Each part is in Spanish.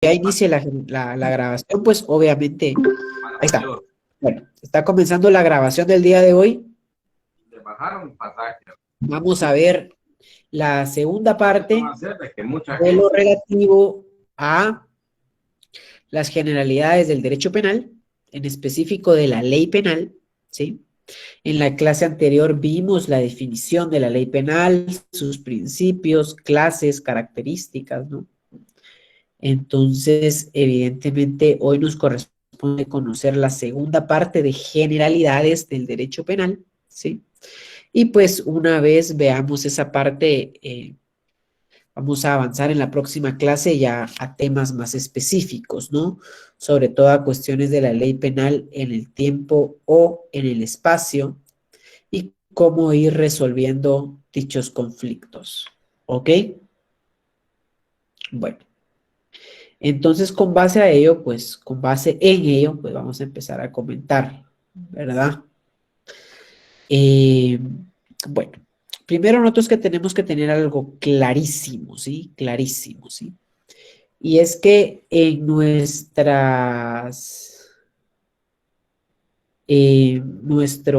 ya inicie la grabación, pues obviamente, ahí está. Bueno, está comenzando la grabación del día de hoy. Vamos a ver la segunda parte de lo relativo a las generalidades del derecho penal, en específico de la ley penal, ¿sí? En la clase anterior vimos la definición de la ley penal, sus principios, clases, características, ¿no? Entonces, evidentemente, hoy nos corresponde conocer la segunda parte de generalidades del derecho penal, ¿sí? Y pues una vez veamos esa parte, vamos a avanzar en la próxima clase ya a temas más específicos, ¿no? Sobre todo a cuestiones de la ley penal en el tiempo o en el espacio y cómo ir resolviendo dichos conflictos, ¿ok? Bueno. Entonces, con base a ello, pues, con base en ello, pues vamos a empezar a comentar, ¿verdad? Eh, bueno, primero nosotros que tenemos que tener algo clarísimo, ¿sí? Clarísimo, ¿sí? Y es que en nuestro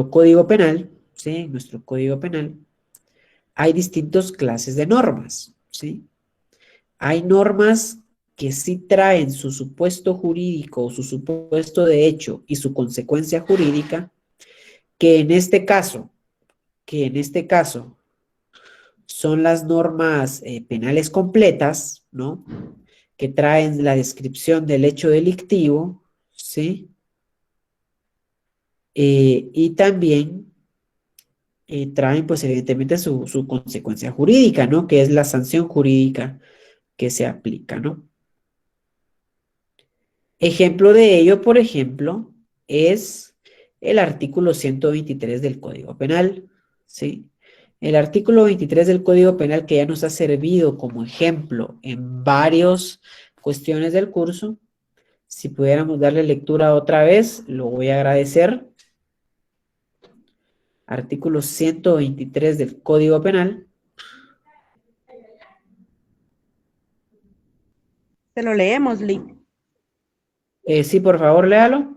código penal, ¿sí? En nuestro código penal hay distintas clases de normas, ¿sí? Hay normas que sí traen su supuesto jurídico o su supuesto de hecho y su consecuencia jurídica, que en este caso, son las normas penales completas, ¿no? Que traen la descripción del hecho delictivo, ¿sí? Y también traen, pues, evidentemente su consecuencia jurídica, ¿no? Que es la sanción jurídica que se aplica, ¿no? Ejemplo de ello, por ejemplo, es el artículo 123 del Código Penal, ¿sí? El artículo 23 del Código Penal que ya nos ha servido como ejemplo en varias cuestiones del curso. Si pudiéramos darle lectura otra vez, lo voy a agradecer. Artículo 123 del Código Penal. Se lo leemos, Lee. Sí, por favor, léalo.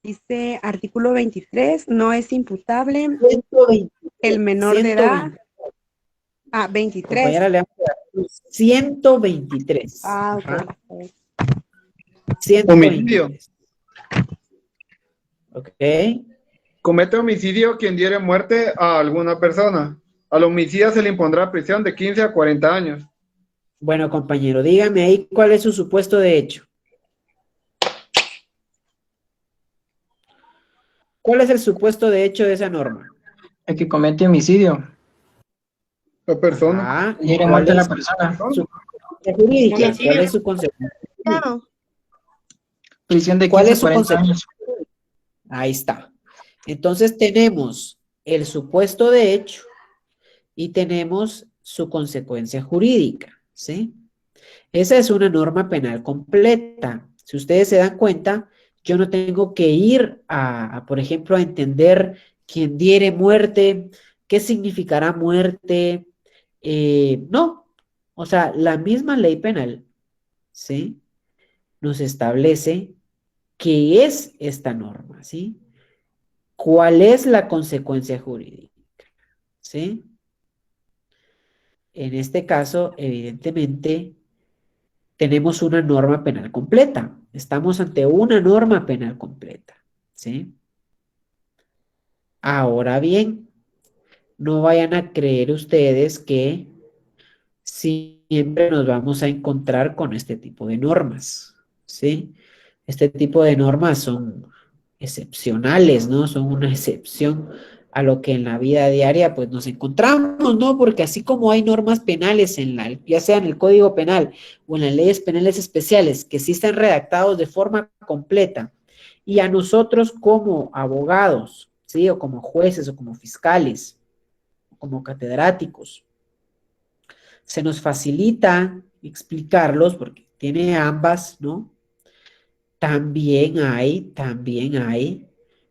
Dice, artículo 23, no es imputable 120, el menor de edad. 120. 23. Compañera, leamos el artículo 123. Ok. Ajá. 123. Ok. Comete homicidio quien diere muerte a alguna persona. Al homicida se le impondrá prisión de 15 a 40 años. Bueno, compañero, dígame ahí cuál es su supuesto de hecho. ¿Cuál es el supuesto de hecho de esa norma? El que comete homicidio. La persona. Ajá. ¿Y Diere cuál muerte a la es persona. su consecuencia jurídica? ¿Cuál es su consecuencia? Claro. Prisión de ¿Cuál 15 es a su 40 consecuencia? años. Ahí está. Entonces tenemos el supuesto de hecho y tenemos su consecuencia jurídica, ¿sí? Esa es una norma penal completa. Si ustedes se dan cuenta, yo no tengo que ir por ejemplo, a entender quién diere muerte, qué significará muerte. No, o sea, la misma ley penal, ¿sí? Nos establece qué es esta norma, ¿sí? ¿Cuál es la consecuencia jurídica? ¿Sí? En este caso, evidentemente, tenemos una norma penal completa. Estamos ante una norma penal completa, ¿sí? Ahora bien, no vayan a creer ustedes que siempre nos vamos a encontrar con este tipo de normas, ¿sí? Este tipo de normas son excepcionales, ¿no? Son una excepción a lo que en la vida diaria pues nos encontramos, ¿no? Porque así como hay normas penales ya sea en el Código Penal o en las leyes penales especiales que sí están redactados de forma completa y a nosotros como abogados, ¿sí? O como jueces o como fiscales, o como catedráticos, se nos facilita explicarlos porque tiene ambas, ¿no? También hay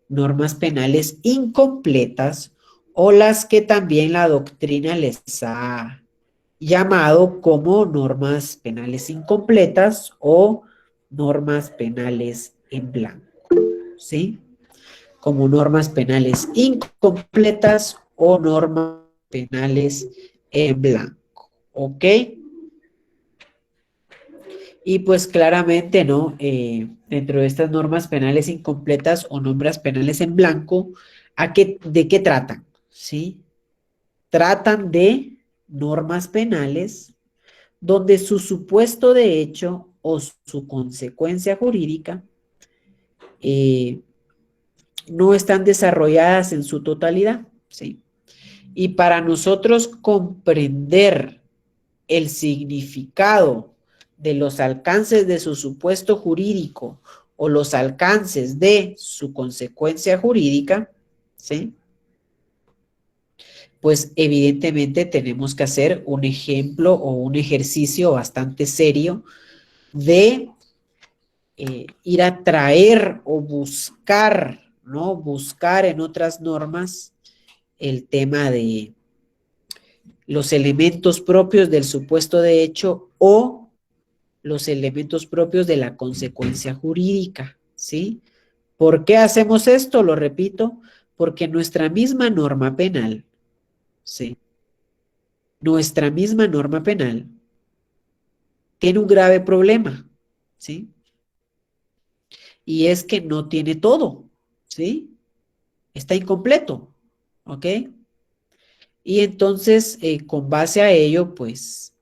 normas penales incompletas o las que también la doctrina les ha llamado como normas penales incompletas o normas penales en blanco, ¿sí? Como normas penales incompletas o normas penales en blanco, ¿ok? Y pues claramente, ¿no? Dentro de estas normas penales incompletas o normas penales en blanco, ¿de qué tratan? ¿Sí? Tratan de normas penales donde su supuesto de hecho o su consecuencia jurídica no están desarrolladas en su totalidad, ¿sí? Y para nosotros comprender el significado de los alcances de su supuesto jurídico o los alcances de su consecuencia jurídica, ¿sí? Pues evidentemente tenemos que hacer un ejemplo o un ejercicio bastante serio de ir a traer o buscar, ¿no? Buscar en otras normas el tema de los elementos propios del supuesto de hecho o los elementos propios de la consecuencia jurídica, ¿sí? ¿Por qué hacemos esto? Lo repito, porque nuestra misma norma penal, ¿sí? Nuestra misma norma penal tiene un grave problema, ¿sí? Y es que no tiene todo, ¿sí? Está incompleto, ¿ok? Y entonces, con base a ello, pues,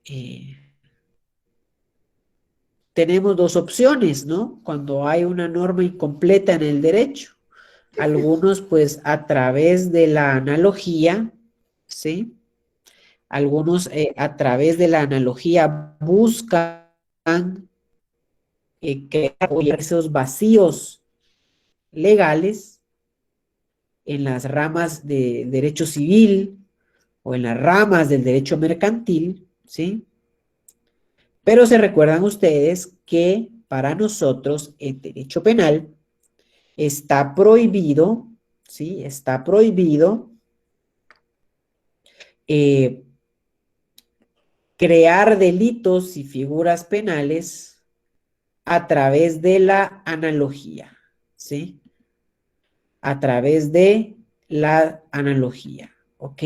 tenemos dos opciones, ¿no? Cuando hay una norma incompleta en el derecho. Algunos, pues, a través de la analogía, ¿sí? Algunos, a través de la analogía, buscan crear esos vacíos legales en las ramas de derecho civil o en las ramas del derecho mercantil, ¿sí? Pero se recuerdan ustedes que para nosotros el derecho penal está prohibido, ¿sí? Está prohibido crear delitos y figuras penales a través de la analogía, ¿sí? A través de la analogía, ¿ok?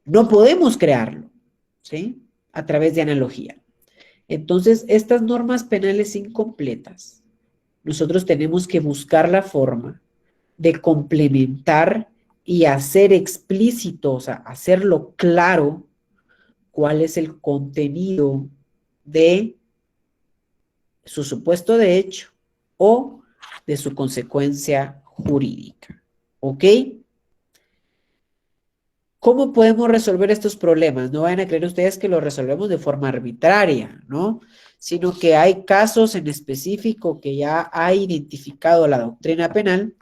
No podemos crearlo, ¿sí? A través de analogía. Entonces, estas normas penales incompletas, nosotros tenemos que buscar la forma de complementar y hacer explícito, o sea, hacerlo claro cuál es el contenido de su supuesto de hecho o de su consecuencia jurídica. ¿Ok? ¿Cómo podemos resolver estos problemas? No vayan a creer ustedes que lo resolvemos de forma arbitraria, ¿no? Sino que hay casos en específico que ya ha identificado la doctrina penal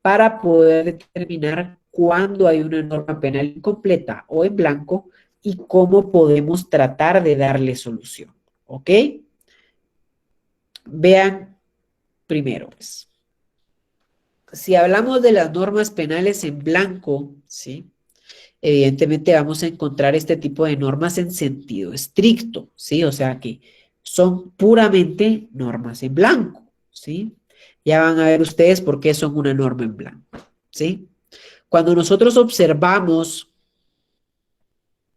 para poder determinar cuándo hay una norma penal incompleta o en blanco y cómo podemos tratar de darle solución. ¿Ok? Vean primero, pues. Si hablamos de las normas penales en blanco, ¿sí? Evidentemente vamos a encontrar este tipo de normas en sentido estricto, ¿sí? O sea que son puramente normas en blanco, ¿sí? Ya van a ver ustedes por qué son una norma en blanco, ¿sí? Cuando nosotros observamos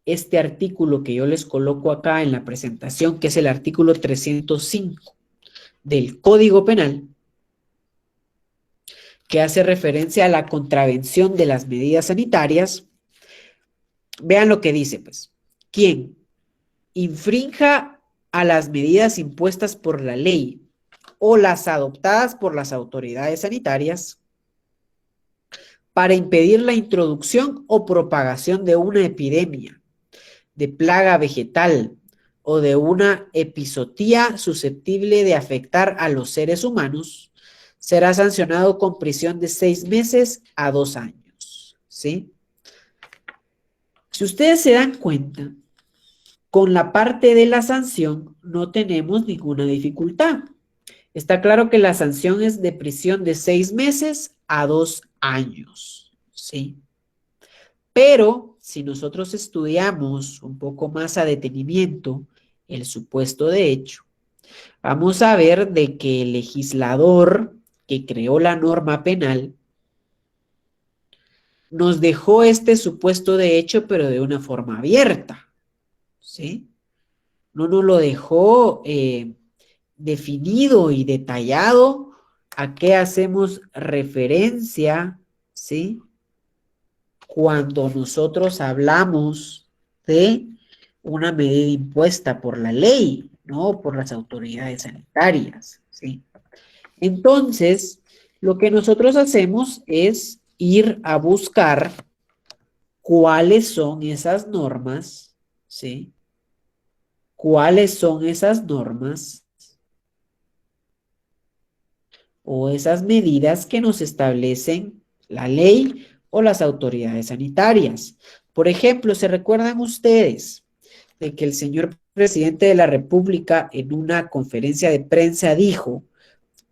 este artículo que yo les coloco acá en la presentación, que es el artículo 305 del Código Penal, que hace referencia a la contravención de las medidas sanitarias, vean lo que dice, pues. Quien infrinja a las medidas impuestas por la ley o las adoptadas por las autoridades sanitarias para impedir la introducción o propagación de una epidemia, de plaga vegetal o de una epizootia susceptible de afectar a los seres humanos, será sancionado con prisión de 6 meses a 2 años, ¿sí? Si ustedes se dan cuenta, con la parte de la sanción no tenemos ninguna dificultad. Está claro que la sanción es de prisión de 6 meses a 2 años, ¿sí? Pero si nosotros estudiamos un poco más a detenimiento el supuesto de hecho, vamos a ver de que el legislador que creó la norma penal nos dejó este supuesto de hecho, pero de una forma abierta, ¿sí? No nos lo dejó definido y detallado a qué hacemos referencia, ¿sí? Cuando nosotros hablamos de una medida impuesta por la ley, ¿no? Por las autoridades sanitarias, ¿sí? Entonces, lo que nosotros hacemos es ir a buscar cuáles son esas normas, ¿sí? ¿Cuáles son esas normas o esas medidas que nos establecen la ley o las autoridades sanitarias? Por ejemplo, ¿se recuerdan ustedes de que el señor presidente de la República en una conferencia de prensa dijo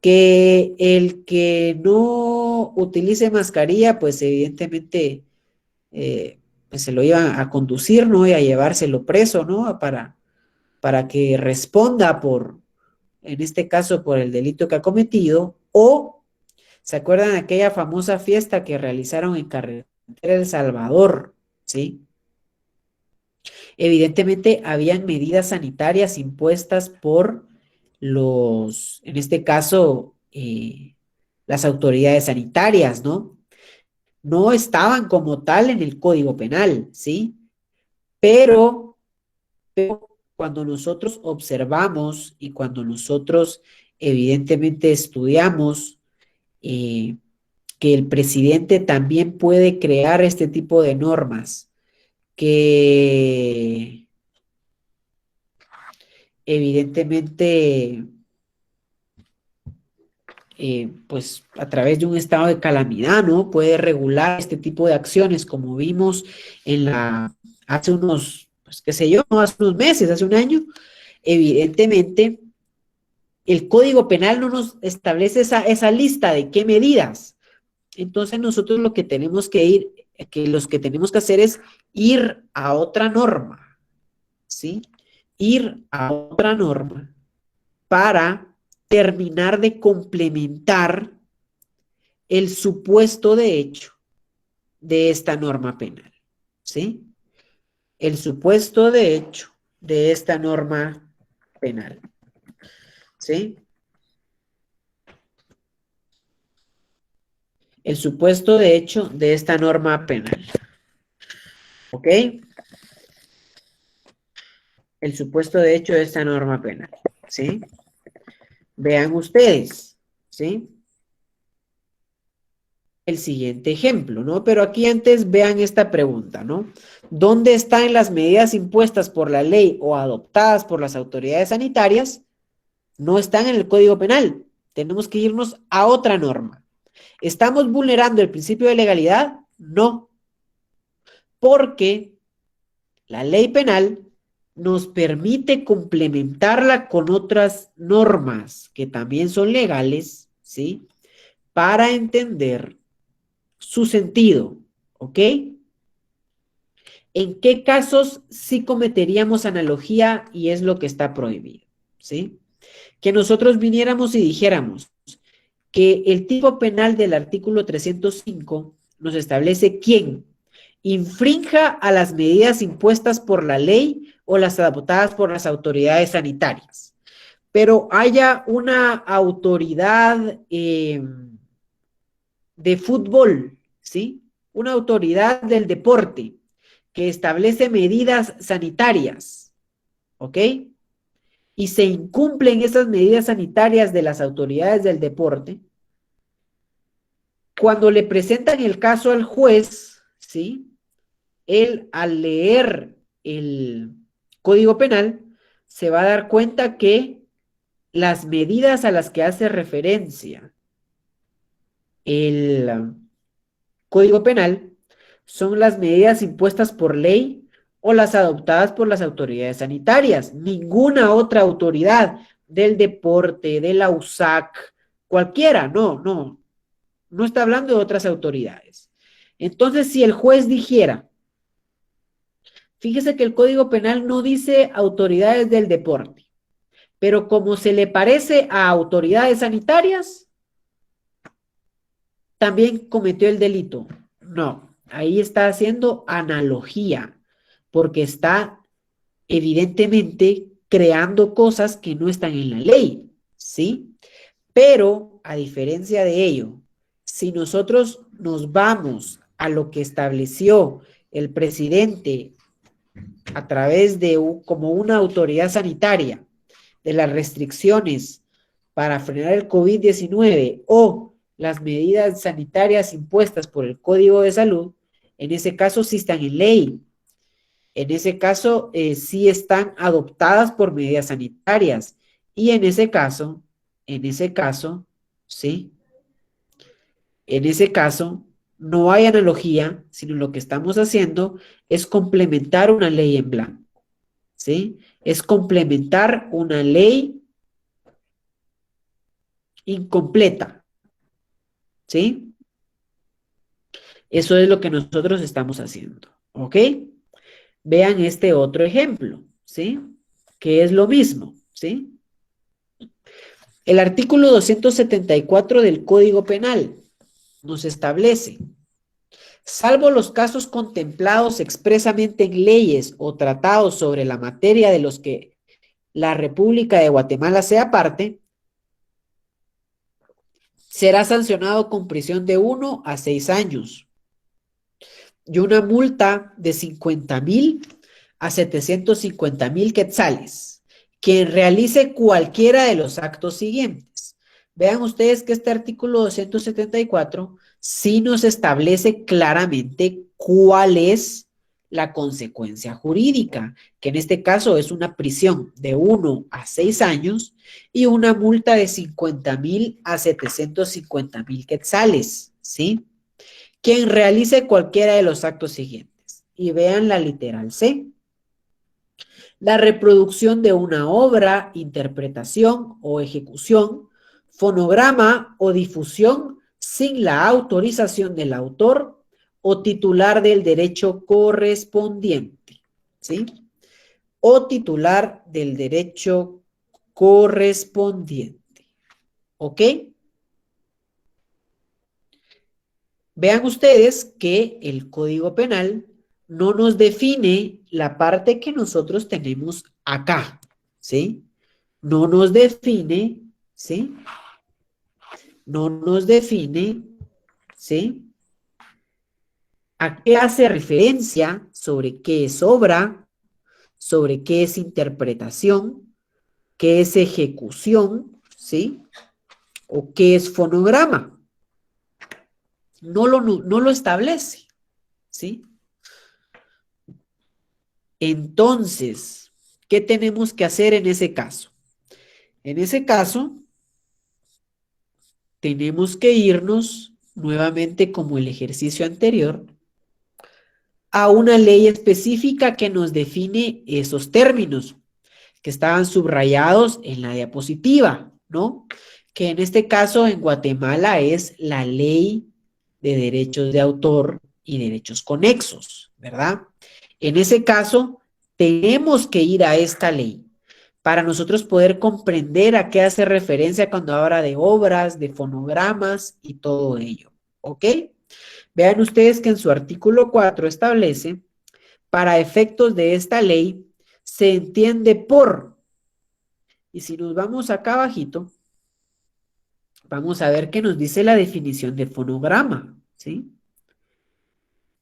que el que no utilice mascarilla, pues evidentemente pues se lo iban a conducir, ¿no? Y a llevárselo preso, ¿no? Para que responda por, en este caso, por el delito que ha cometido, o, ¿se acuerdan de aquella famosa fiesta que realizaron en Carretera El Salvador? ¿Sí? Evidentemente, habían medidas sanitarias impuestas por los, en este caso, las autoridades sanitarias, ¿no? No estaban como tal en el Código Penal, ¿sí? Pero cuando nosotros observamos y cuando nosotros evidentemente estudiamos que el presidente también puede crear este tipo de normas que evidentemente pues a través de un estado de calamidad, ¿no? Puede regular este tipo de acciones como vimos hace unos, pues qué sé yo, hace unos meses, hace un año. Evidentemente, el Código Penal no nos establece esa lista de qué medidas. Entonces nosotros lo que tenemos los que tenemos que hacer es ir a otra norma, ¿sí? Ir a otra norma para terminar de complementar el supuesto de hecho de esta norma penal, ¿sí? El supuesto de hecho de esta norma penal, ¿sí? El supuesto de hecho de esta norma penal, ¿ok? El supuesto de hecho de esta norma penal, ¿sí? Vean ustedes, ¿sí? El siguiente ejemplo, ¿no? Pero aquí antes vean esta pregunta, ¿no? ¿Dónde están las medidas impuestas por la ley o adoptadas por las autoridades sanitarias? No están en el Código Penal. Tenemos que irnos a otra norma. ¿Estamos vulnerando el principio de legalidad? No, porque la ley penal nos permite complementarla con otras normas que también son legales, ¿sí? Para entender su sentido, ¿ok? ¿En qué casos sí cometeríamos analogía y es lo que está prohibido? ¿Sí? Que nosotros viniéramos y dijéramos que el tipo penal del artículo 305 nos establece quién infrinja a las medidas impuestas por la ley o las adoptadas por las autoridades sanitarias. Pero haya una autoridad de fútbol, ¿sí? Una autoridad del deporte que establece medidas sanitarias, ¿ok? Y se incumplen esas medidas sanitarias de las autoridades del deporte, cuando le presentan el caso al juez, ¿sí? Él al leer el Código Penal se va a dar cuenta que las medidas a las que hace referencia el Código Penal son las medidas impuestas por ley o las adoptadas por las autoridades sanitarias. Ninguna otra autoridad del deporte, de la USAC, cualquiera, no está hablando de otras autoridades. Entonces, si el juez dijera Fíjese que el Código Penal no dice autoridades del deporte, pero como se le parece a autoridades sanitarias, también cometió el delito. No, ahí está haciendo analogía, porque está evidentemente creando cosas que no están en la ley, ¿sí? Pero, a diferencia de ello, si nosotros nos vamos a lo que estableció el presidente a través de como una autoridad sanitaria de las restricciones para frenar el COVID-19 o las medidas sanitarias impuestas por el Código de Salud, en ese caso sí están en ley. En ese caso sí están adoptadas por medidas sanitarias. Y en ese caso, ¿sí? En ese caso, no hay analogía, sino lo que estamos haciendo es complementar una ley en blanco, ¿sí? Es complementar una ley incompleta, ¿sí? Eso es lo que nosotros estamos haciendo, ¿ok? Vean este otro ejemplo, ¿sí? Que es lo mismo, ¿sí? El artículo 274 del Código Penal nos establece, salvo los casos contemplados expresamente en leyes o tratados sobre la materia de los que la República de Guatemala sea parte, será sancionado con prisión de 1 a 6 años y una multa de 50,000 a 750,000 quetzales, quien realice cualquiera de los actos siguientes. Vean ustedes que este artículo 274 sí nos establece claramente cuál es la consecuencia jurídica, que en este caso es una prisión de 1 a 6 años y una multa de 50,000 a 750,000 quetzales, ¿sí? Quien realice cualquiera de los actos siguientes. Y vean la literal C. La reproducción de una obra, interpretación o ejecución, fonograma o difusión sin la autorización del autor o titular del derecho correspondiente, ¿sí? O titular del derecho correspondiente, ¿ok? Vean ustedes que el Código Penal no nos define la parte que nosotros tenemos acá, ¿sí? No nos define, ¿sí? No nos define, ¿sí? ¿A qué hace referencia? Sobre qué es obra, sobre qué es interpretación, qué es ejecución, ¿sí? O qué es fonograma. No lo establece, ¿sí? Entonces, ¿qué tenemos que hacer en ese caso? En ese caso, tenemos que irnos nuevamente como el ejercicio anterior a una ley específica que nos define esos términos que estaban subrayados en la diapositiva, ¿no? Que en este caso en Guatemala es la Ley de Derechos de Autor y Derechos Conexos, ¿verdad? En ese caso, tenemos que ir a esta ley para nosotros poder comprender a qué hace referencia cuando habla de obras, de fonogramas y todo ello, ¿ok? Vean ustedes que en su artículo 4 establece, para efectos de esta ley, se entiende por, y si nos vamos acá abajito, vamos a ver que nos dice la definición de fonograma, ¿sí?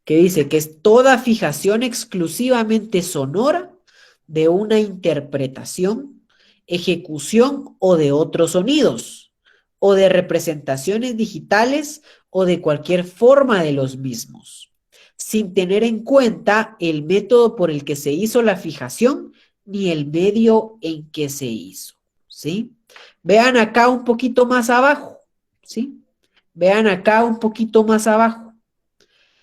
Que dice que es toda fijación exclusivamente sonora de una interpretación, ejecución o de otros sonidos, o de representaciones digitales o de cualquier forma de los mismos, sin tener en cuenta el método por el que se hizo la fijación ni el medio en que se hizo, ¿sí? Vean acá un poquito más abajo, ¿sí? Vean acá un poquito más abajo.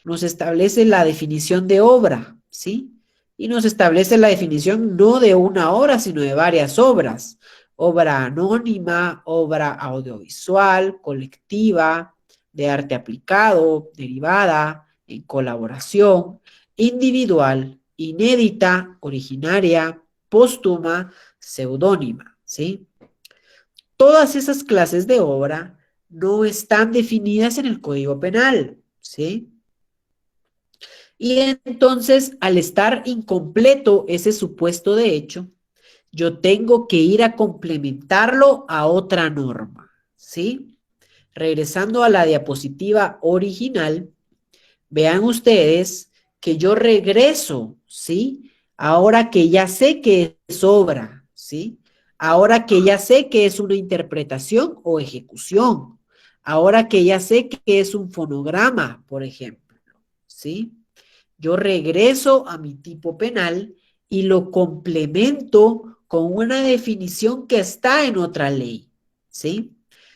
Nos establece la definición de obra, ¿sí? Y nos establece la definición no de una obra, sino de varias obras. Obra anónima, obra audiovisual, colectiva, de arte aplicado, derivada, en colaboración, individual inédita, originaria, póstuma, seudónima, ¿sí? Todas esas clases de obra no están definidas en el Código Penal, ¿sí? Y entonces, al estar incompleto ese supuesto de hecho, yo tengo que ir a complementarlo a otra norma, ¿sí? Regresando a la diapositiva original, vean ustedes que yo regreso, ¿sí? Ahora que ya sé que es obra, ¿sí? Ahora que ya sé que es una interpretación o ejecución. Ahora que ya sé que es un fonograma, por ejemplo, ¿sí? Yo regreso a mi tipo penal y lo complemento con una definición que está en otra ley, ¿sí?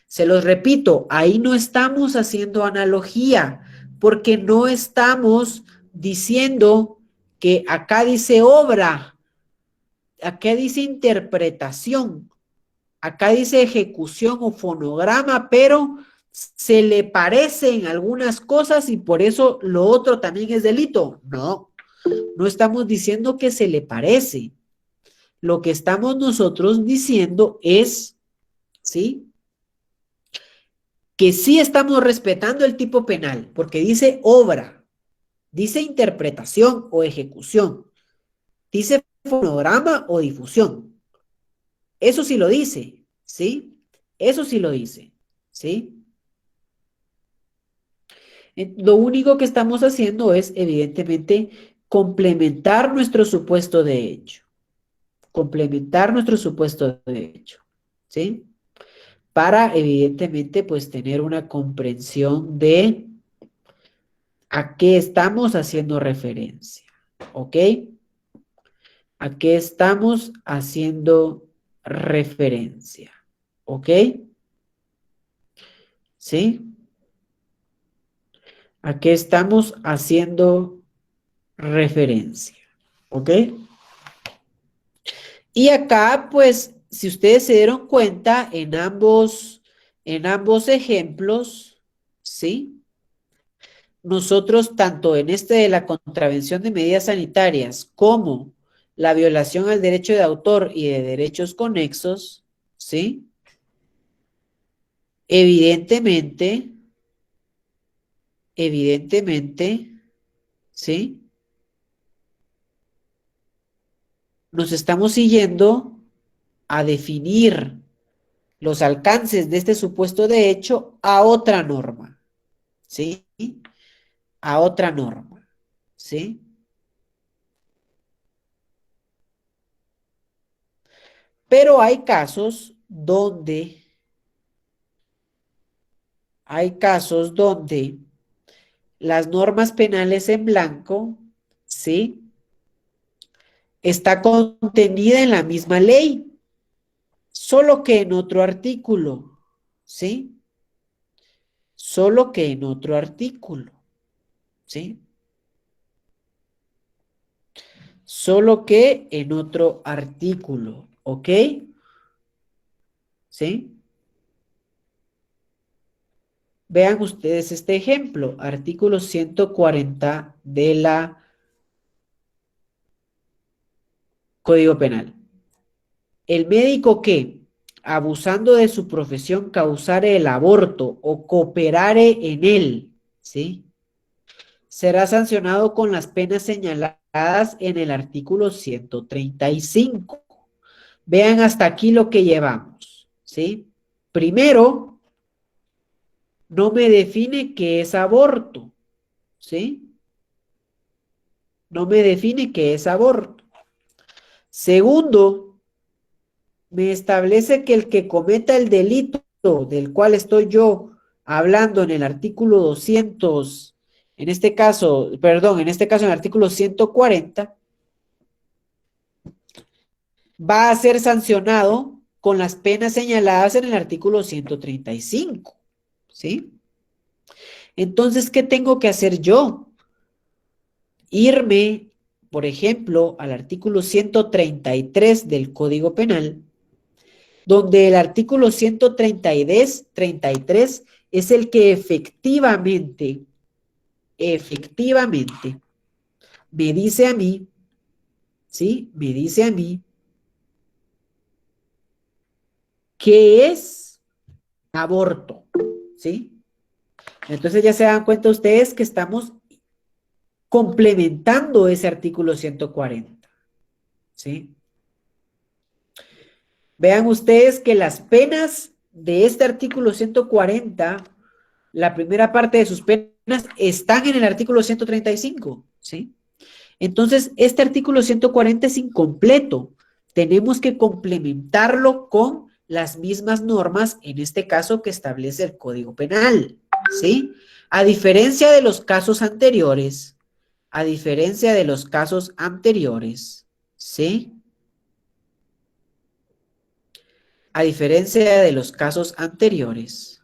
Se los repito, ahí no estamos haciendo analogía, porque no estamos diciendo que acá dice obra, acá dice interpretación, acá dice ejecución o fonograma, pero se le parecen algunas cosas y por eso lo otro también es delito. No, no estamos diciendo que se le parece. Lo que estamos nosotros diciendo es, ¿sí? Que sí estamos respetando el tipo penal, porque dice obra, dice interpretación o ejecución, dice fonograma o difusión. Eso sí lo dice, ¿sí? Eso sí lo dice, ¿sí? Lo único que estamos haciendo es, evidentemente, complementar nuestro supuesto de hecho. Complementar nuestro supuesto de hecho, ¿sí? Para, evidentemente, pues tener una comprensión de a qué estamos haciendo referencia, ¿ok? ¿A qué estamos haciendo referencia? ¿Ok? ¿Sí? ¿A qué estamos haciendo referencia? ¿Ok? Y acá, pues, si ustedes se dieron cuenta, en ambos ejemplos, ¿sí? Nosotros, tanto en este de la contravención de medidas sanitarias como la violación al derecho de autor y de derechos conexos, ¿sí? Evidentemente, ¿sí? Nos estamos siguiendo a definir los alcances de este supuesto de hecho a otra norma, ¿sí? A otra norma, ¿sí? Pero hay casos donde las normas penales en blanco, ¿sí? Está contenida en la misma ley, solo que en otro artículo, ¿sí? Solo que en otro artículo, ¿sí? Solo que en otro artículo, ¿ok? ¿Sí? Vean ustedes este ejemplo, artículo 140 de la Código Penal. El médico que, abusando de su profesión, causare el aborto o cooperare en él, ¿sí? Será sancionado con las penas señaladas en el artículo 135. Vean hasta aquí lo que llevamos, ¿sí? Primero, no me define qué es aborto, ¿sí? No me define qué es aborto. Segundo, me establece que el que cometa el delito del cual estoy yo hablando en el artículo 200, en este caso en el artículo 140, va a ser sancionado con las penas señaladas en el artículo 135, ¿sí? Entonces, ¿qué tengo que hacer yo? Irme, por ejemplo, al artículo 133 del Código Penal, donde el artículo 133 es el que efectivamente me dice a mí ¿sí? Me dice a mí qué es aborto, ¿sí? Entonces ya se dan cuenta ustedes que estamos complementando ese artículo 140, ¿sí? Vean ustedes que las penas de este artículo 140, la primera parte de sus penas están en el artículo 135, ¿sí? Entonces, este artículo 140 es incompleto. Tenemos que complementarlo con las mismas normas, en este caso que establece el Código Penal, ¿sí? A diferencia de los casos anteriores, ¿sí? A diferencia de los casos anteriores,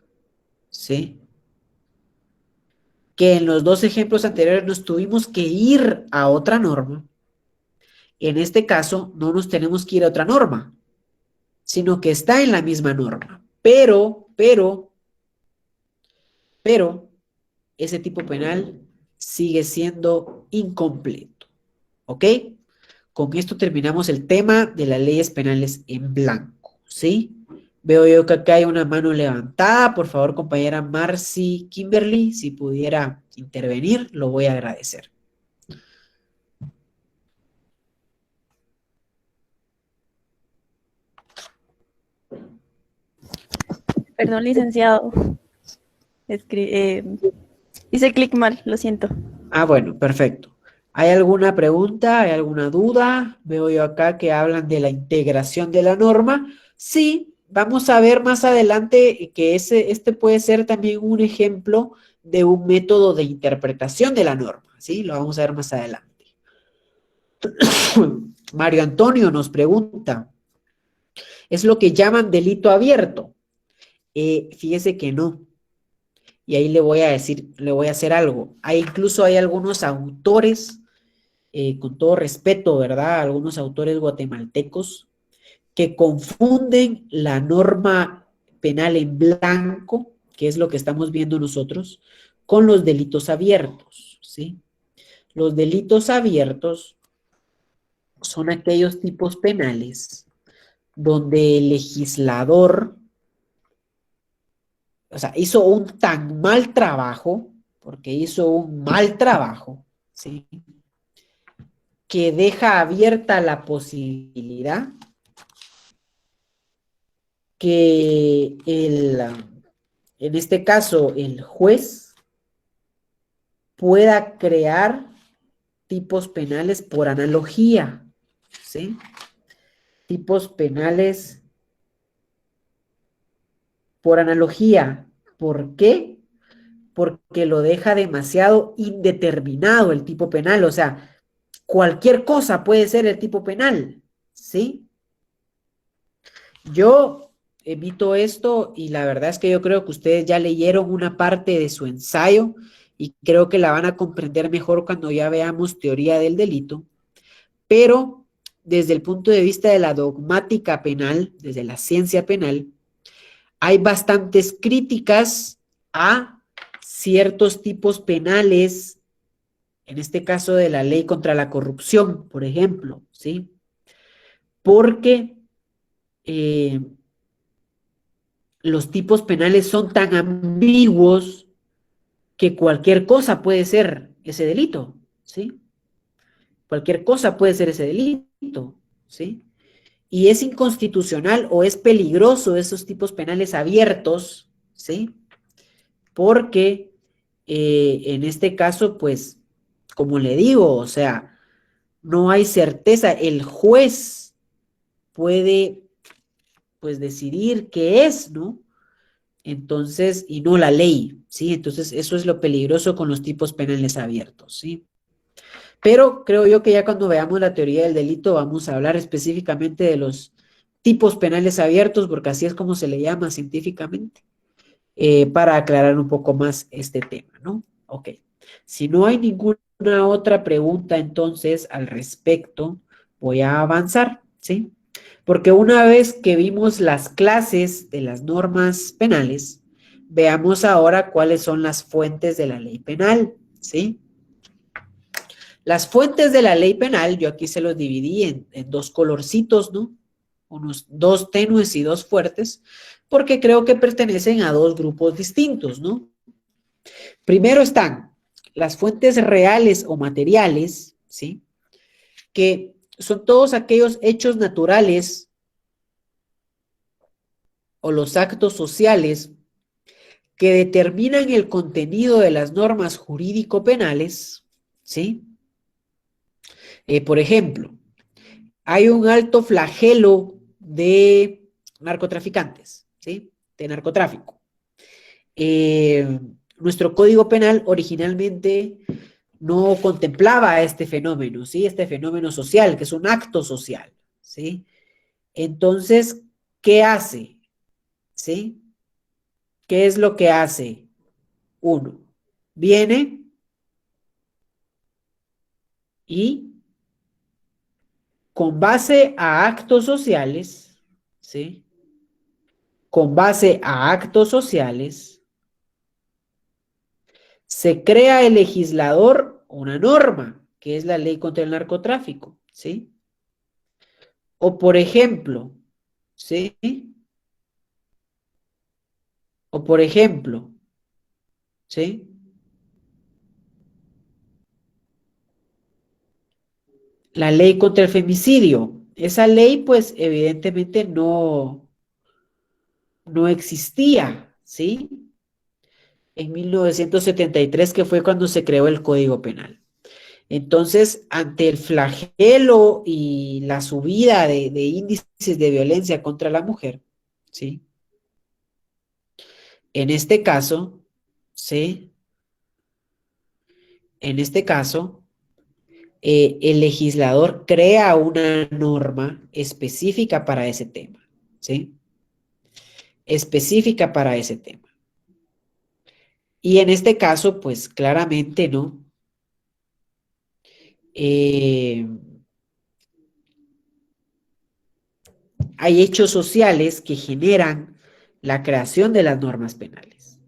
¿sí? Que en los dos ejemplos anteriores nos tuvimos que ir a otra norma. En este caso, no nos tenemos que ir a otra norma, sino que está en la misma norma. Pero, ese tipo penal sigue siendo incompleto. ¿Ok? Con esto terminamos el tema de las leyes penales en blanco, ¿sí? Veo yo que acá hay una mano levantada. Por favor, compañera Marcy Kimberly, si pudiera intervenir, lo voy a agradecer. Perdón, licenciado. Hice clic mal, lo siento. Ah, bueno, perfecto. ¿Hay alguna pregunta? ¿Hay alguna duda? Veo yo acá que hablan de la integración de la norma. Sí, vamos a ver más adelante que este puede ser también un ejemplo de un método de interpretación de la norma, ¿sí? Lo vamos a ver más adelante. Mario Antonio nos pregunta, ¿es lo que llaman delito abierto? Fíjese que no. Y ahí le voy a decir, le voy a hacer algo. Incluso hay algunos autores, con todo respeto, ¿verdad? Algunos autores guatemaltecos que confunden la norma penal en blanco, que es lo que estamos viendo nosotros, con los delitos abiertos, ¿sí? Los delitos abiertos son aquellos tipos penales donde el legislador, o sea, hizo un tan mal trabajo, porque hizo un mal trabajo, ¿sí? Que deja abierta la posibilidad que en este caso, el juez pueda crear tipos penales por analogía, ¿sí? Tipos penales por analogía. ¿Por qué? Porque lo deja demasiado indeterminado el tipo penal, o sea, cualquier cosa puede ser el tipo penal, ¿sí? Yo evito esto y la verdad es que yo creo que ustedes ya leyeron una parte de su ensayo y creo que la van a comprender mejor cuando ya veamos teoría del delito, pero desde el punto de vista de la dogmática penal, desde la ciencia penal, hay bastantes críticas a ciertos tipos penales, en este caso de la ley contra la corrupción, por ejemplo, ¿sí? Porque los tipos penales son tan ambiguos que cualquier cosa puede ser ese delito, ¿sí? Cualquier cosa puede ser ese delito, ¿sí? Y es inconstitucional o es peligroso esos tipos penales abiertos, ¿sí? Porque en este caso, pues, como le digo, o sea, no hay certeza. El juez puede, pues, decidir qué es, ¿no? Entonces, y no la ley, ¿sí? Entonces, eso es lo peligroso con los tipos penales abiertos, ¿sí? Pero creo yo que ya cuando veamos la teoría del delito vamos a hablar específicamente de los tipos penales abiertos, porque así es como se le llama científicamente, para aclarar un poco más este tema, ¿no? Ok. Si no hay ninguna otra pregunta entonces al respecto, voy a avanzar, ¿sí? Porque una vez que vimos las clases de las normas penales, veamos ahora cuáles son las fuentes de la ley penal, ¿sí? Las fuentes de la ley penal, yo aquí se los dividí en dos colorcitos, ¿no? Unos dos tenues y dos fuertes, porque creo que pertenecen a dos grupos distintos, ¿no? Primero están las fuentes reales o materiales, ¿sí? Que son todos aquellos hechos naturales o los actos sociales que determinan el contenido de las normas jurídico-penales, ¿sí? Por ejemplo, hay un alto flagelo de narcotraficantes, ¿sí? De narcotráfico. Nuestro Código Penal originalmente no contemplaba este fenómeno, ¿sí? Este fenómeno social, que es un acto social, ¿sí? Entonces, ¿qué hace? ¿Sí? ¿Qué es lo que hace uno? Viene y con base a actos sociales, ¿sí? Con base a actos sociales, se crea el legislador una norma, que es la ley contra el narcotráfico, ¿sí? O por ejemplo, ¿sí? O por ejemplo, ¿sí? La ley contra el femicidio. Esa ley, pues, evidentemente no existía, ¿sí? En 1973, que fue cuando se creó el Código Penal. Entonces, ante el flagelo y la subida de índices de violencia contra la mujer, ¿sí? En este caso, ¿sí? En este caso, el legislador crea una norma específica para ese tema, ¿sí? Específica para ese tema. Y en este caso, pues claramente, ¿no? Hay hechos sociales que generan la creación de las normas penales.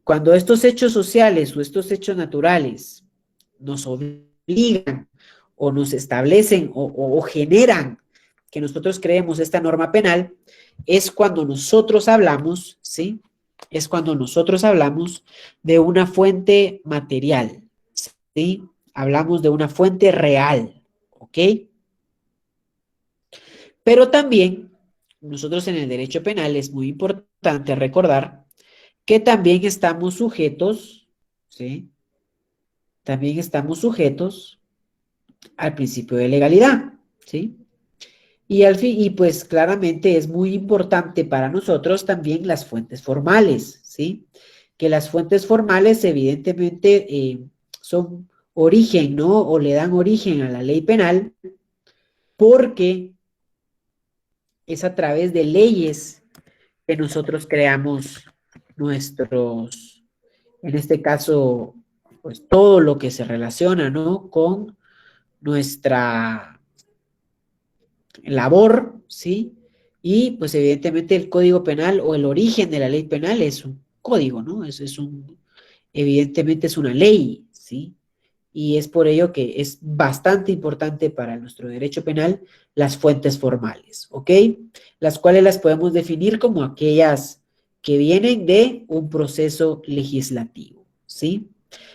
Cuando estos hechos sociales o estos hechos naturales nos obligan o nos establecen o generan que nosotros creemos esta norma penal, es cuando nosotros hablamos, ¿sí? Es cuando nosotros hablamos de una fuente material, ¿sí? Hablamos de una fuente real, ¿ok? Pero también, nosotros en el derecho penal es muy importante recordar que también estamos sujetos, ¿sí? También estamos sujetos al principio de legalidad, ¿sí? Y pues claramente es muy importante para nosotros también las fuentes formales, ¿sí? Que las fuentes formales evidentemente son origen, ¿no? O le dan origen a la ley penal porque es a través de leyes que nosotros creamos nuestros, en este caso, pues todo lo que se relaciona, ¿no? Con nuestra labor, ¿sí? Y pues evidentemente el Código Penal o el origen de la ley penal es un código, ¿no? Evidentemente es una ley, ¿sí? Y es por ello que es bastante importante para nuestro derecho penal las fuentes formales, ¿ok? Las cuales las podemos definir como aquellas que vienen de un proceso legislativo, ¿sí?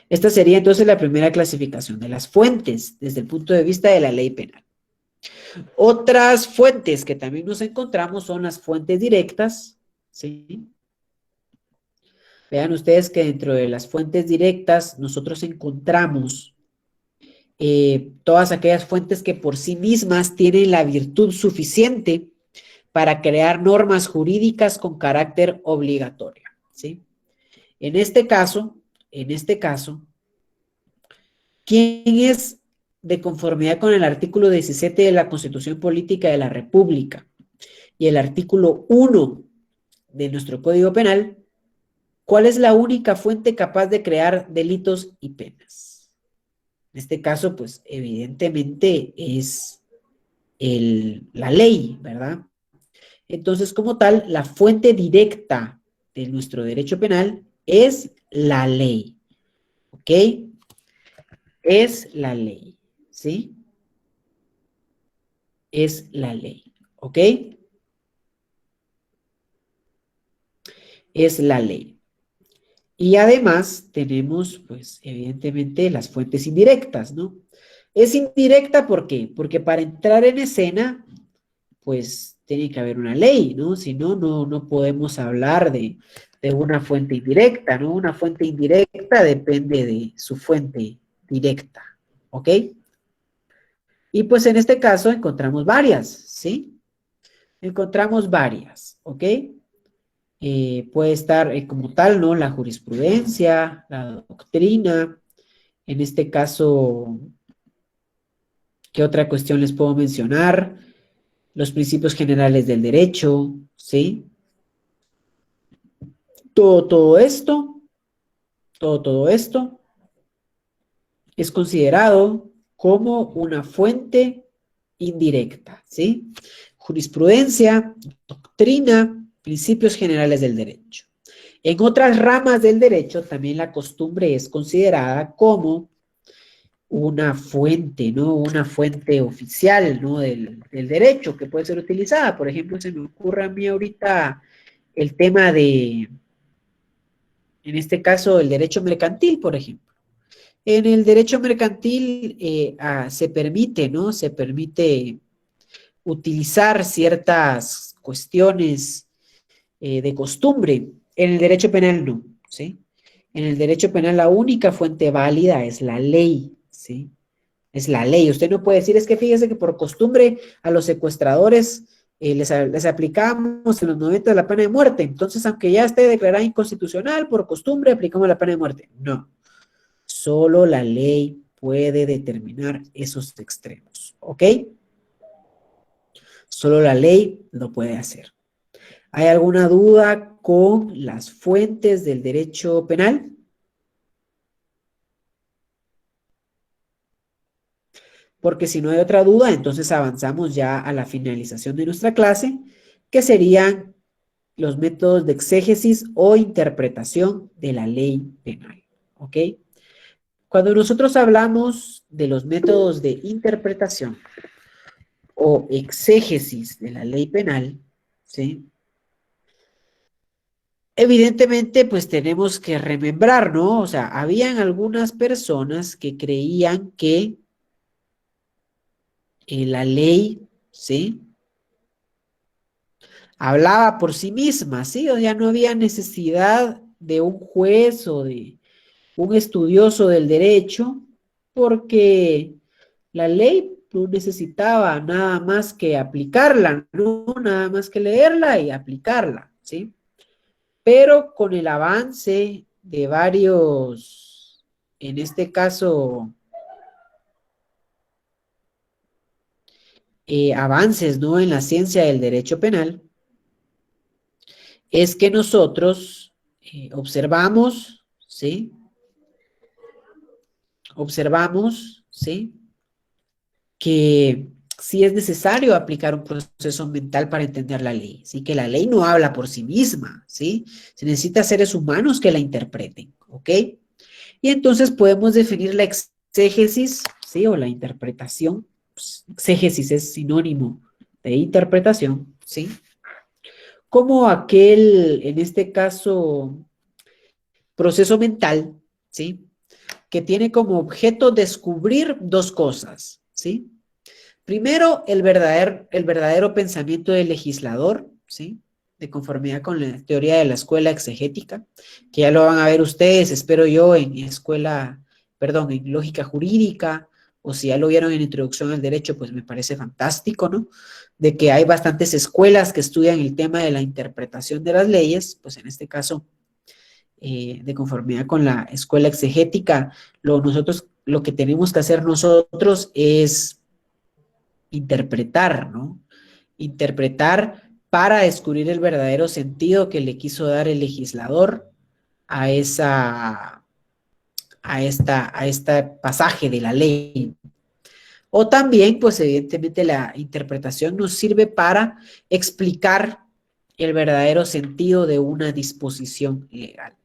Esta sería entonces la primera clasificación de las fuentes desde el punto de vista de la ley penal. Otras fuentes que también nos encontramos son las fuentes directas, ¿sí? Vean ustedes que dentro de las fuentes directas nosotros encontramos todas aquellas fuentes que por sí mismas tienen la virtud suficiente para crear normas jurídicas con carácter obligatorio, ¿sí? En este caso, ¿quién es de conformidad con el artículo 17 de la Constitución Política de la República y el artículo 1 de nuestro Código Penal? ¿Cuál es la única fuente capaz de crear delitos y penas? En este caso, pues, evidentemente es la ley, ¿verdad? Entonces, como tal, la fuente directa de nuestro derecho penal es la ley, ¿ok? Es la ley. ¿sí? Es la ley, ¿ok? Es la ley. Y además tenemos, pues, evidentemente las fuentes indirectas, ¿no? Es indirecta, ¿por qué? Porque para entrar en escena, pues, tiene que haber una ley, ¿no? Si no, no podemos hablar de una fuente indirecta, ¿no? Una fuente indirecta depende de su fuente directa, ¿ok? Y pues en este caso encontramos varias, ¿sí? Encontramos varias, ¿ok? Puede estar como tal, ¿no? La jurisprudencia, la doctrina, en este caso, ¿qué otra cuestión les puedo mencionar? Los principios generales del derecho, ¿sí? Todo esto, todo esto es considerado como una fuente indirecta, ¿sí? Jurisprudencia, doctrina, principios generales del derecho. En otras ramas del derecho también la costumbre es considerada como una fuente, ¿no? Una fuente oficial, ¿no? Del derecho que puede ser utilizada. Por ejemplo, se me ocurre a mí ahorita el tema de, en este caso, el derecho mercantil, por ejemplo. En el derecho mercantil se permite, ¿no? Se permite utilizar ciertas cuestiones de costumbre. En el derecho penal no, ¿sí? En el derecho penal la única fuente válida es la ley, ¿sí? Es la ley. Usted no puede decir, es que fíjese que por costumbre a los secuestradores les aplicamos en los 90 la pena de muerte. Entonces, aunque ya esté declarada inconstitucional, por costumbre aplicamos la pena de muerte. No. Solo la ley puede determinar esos extremos, ¿ok? Solo la ley lo puede hacer. ¿Hay alguna duda con las fuentes del derecho penal? Porque si no hay otra duda, entonces avanzamos ya a la finalización de nuestra clase, que serían los métodos de exégesis o interpretación de la ley penal, ¿ok? Cuando nosotros hablamos de los métodos de interpretación o exégesis de la ley penal, ¿sí? Evidentemente, pues tenemos que remembrar, ¿no? O sea, habían algunas personas que creían que la ley, ¿sí? Hablaba por sí misma, ¿sí? O ya no había necesidad de un juez o de un estudioso del derecho, porque la ley no necesitaba nada más que aplicarla, no nada más que leerla y aplicarla, ¿sí? Pero con el avance de varios, en este caso, avances, ¿no? En la ciencia del derecho penal, es que nosotros observamos, ¿sí? Observamos, ¿sí? Que sí es necesario aplicar un proceso mental para entender la ley, ¿sí? Que la ley no habla por sí misma, ¿sí? Se necesita seres humanos que la interpreten, ¿ok? Y entonces podemos definir la exégesis, ¿sí? O la interpretación. Pues, exégesis es sinónimo de interpretación, ¿sí? Como aquel, en este caso, proceso mental, ¿sí? Que tiene como objeto descubrir dos cosas, ¿sí? Primero, el verdadero pensamiento del legislador, ¿sí? De conformidad con la teoría de la escuela exegética, que ya lo van a ver ustedes, espero yo, en escuela, perdón, en lógica jurídica, o si ya lo vieron en introducción al derecho, pues me parece fantástico, ¿no? De que hay bastantes escuelas que estudian el tema de la interpretación de las leyes, pues en este caso, de conformidad con la escuela exegética, lo que tenemos que hacer nosotros es interpretar, ¿no? Interpretar para descubrir el verdadero sentido que le quiso dar el legislador a este pasaje de la ley. O también, pues evidentemente la interpretación nos sirve para explicar el verdadero sentido de una disposición legal.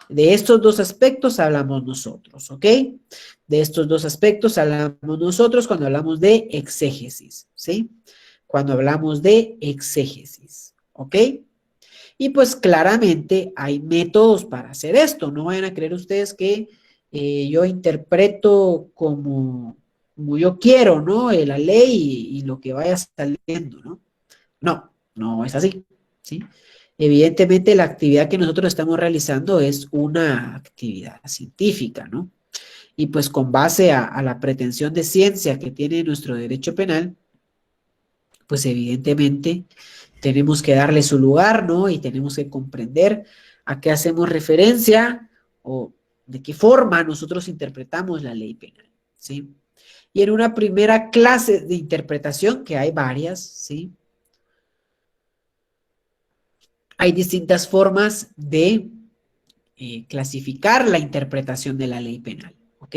De estos dos aspectos hablamos nosotros, ¿ok? De estos dos aspectos hablamos nosotros cuando hablamos de exégesis, ¿sí? Cuando hablamos de exégesis, ¿ok? Y pues claramente hay métodos para hacer esto. No vayan a creer ustedes que yo interpreto como yo quiero, ¿no? La ley y lo que vaya saliendo, ¿no? No, no es así, ¿sí? Evidentemente la actividad que nosotros estamos realizando es una actividad científica, ¿no? Y pues con base a la pretensión de ciencia que tiene nuestro derecho penal, pues evidentemente tenemos que darle su lugar, ¿no? Y tenemos que comprender a qué hacemos referencia o de qué forma nosotros interpretamos la ley penal, ¿sí? Y en una primera clase de interpretación, que hay varias, ¿sí? Hay distintas formas de clasificar la interpretación de la ley penal, ¿ok?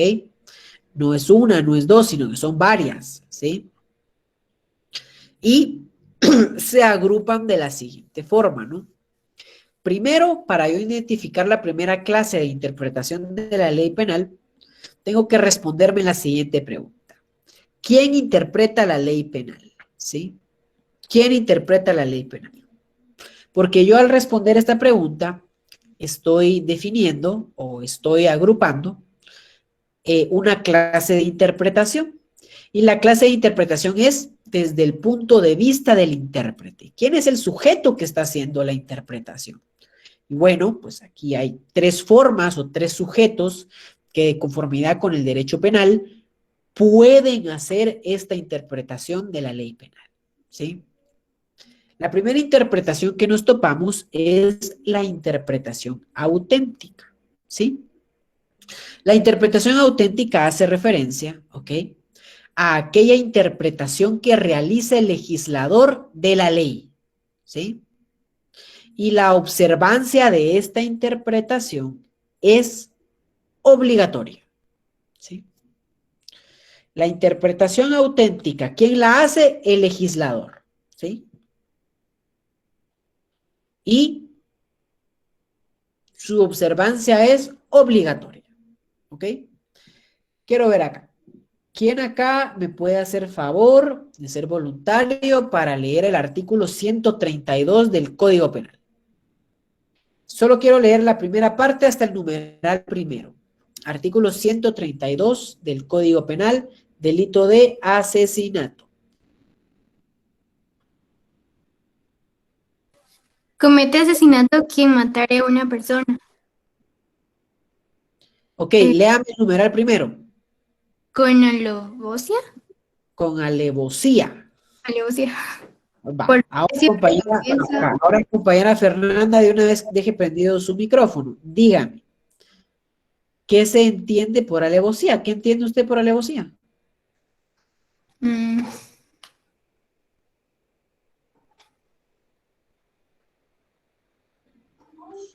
No es una, no es dos, sino que son varias, ¿sí? Y se agrupan de la siguiente forma, ¿no? Primero, para yo identificar la primera clase de interpretación de la ley penal, tengo que responderme la siguiente pregunta. ¿Quién interpreta la ley penal? ¿Sí? ¿Quién interpreta la ley penal? Porque yo al responder esta pregunta estoy definiendo o estoy agrupando una clase de interpretación. Y la clase de interpretación es desde el punto de vista del intérprete. ¿Quién es el sujeto que está haciendo la interpretación? Y bueno, pues aquí hay tres formas o tres sujetos que de conformidad con el derecho penal pueden hacer esta interpretación de la ley penal, ¿sí? La primera interpretación que nos topamos es la interpretación auténtica, ¿sí? La interpretación auténtica hace referencia, ¿ok?, a aquella interpretación que realiza el legislador de la ley, ¿sí? Y la observancia de esta interpretación es obligatoria, ¿sí? La interpretación auténtica, ¿quién la hace? El legislador, ¿sí? Y su observancia es obligatoria, ¿ok? Quiero ver acá. ¿Quién acá me puede hacer favor de ser voluntario para leer el artículo 132 del Código Penal? Solo quiero leer la primera parte hasta el numeral primero. Artículo 132 del Código Penal, delito de asesinato. Comete asesinato quien matare a una persona. Ok, léame el numeral primero. Con alevosía. Con alevosía. Alevosía. Va. Por Ahora, compañera Fernanda, de una vez deje prendido su micrófono. Dígame, ¿qué se entiende por alevosía? ¿Qué entiende usted por alevosía?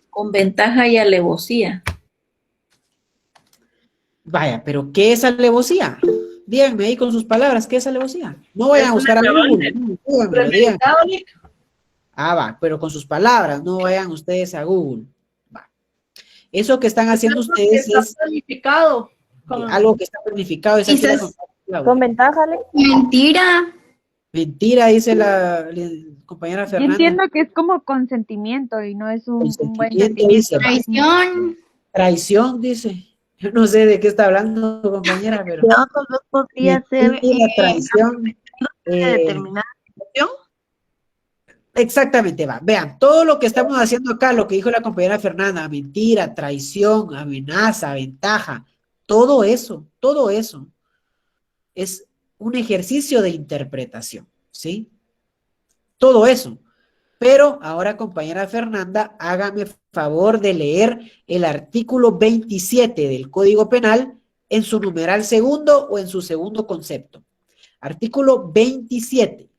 Con ventaja y alevosía. Vaya, pero ¿qué es alevosía? Díganme ahí con sus palabras, ¿qué es alevosía? No vayan a buscar a Google. Díganme. Ah, va, pero con sus palabras, no vayan ustedes a Google. Va. Eso que están haciendo ustedes es planificado. algo que está planificado. Es Con ventaja, Ale. Mentira. Mentira, dice la compañera Yo Fernanda. entiendo que es como consentimiento y no es un buen Consentimiento, dice. Traición. Traición, dice. Yo no sé de qué está hablando, compañera, pero... No, tal vez podría ser mentira, traición. determinada situación. Exactamente, va. Vean, todo lo que estamos haciendo acá, lo que dijo la compañera Fernanda, mentira, traición, amenaza, ventaja, todo eso es un ejercicio de interpretación, ¿sí? Todo eso. Pero ahora, compañera Fernanda, hágame favor de leer el artículo 27 del Código Penal en su numeral segundo o en su segundo concepto. Artículo 27.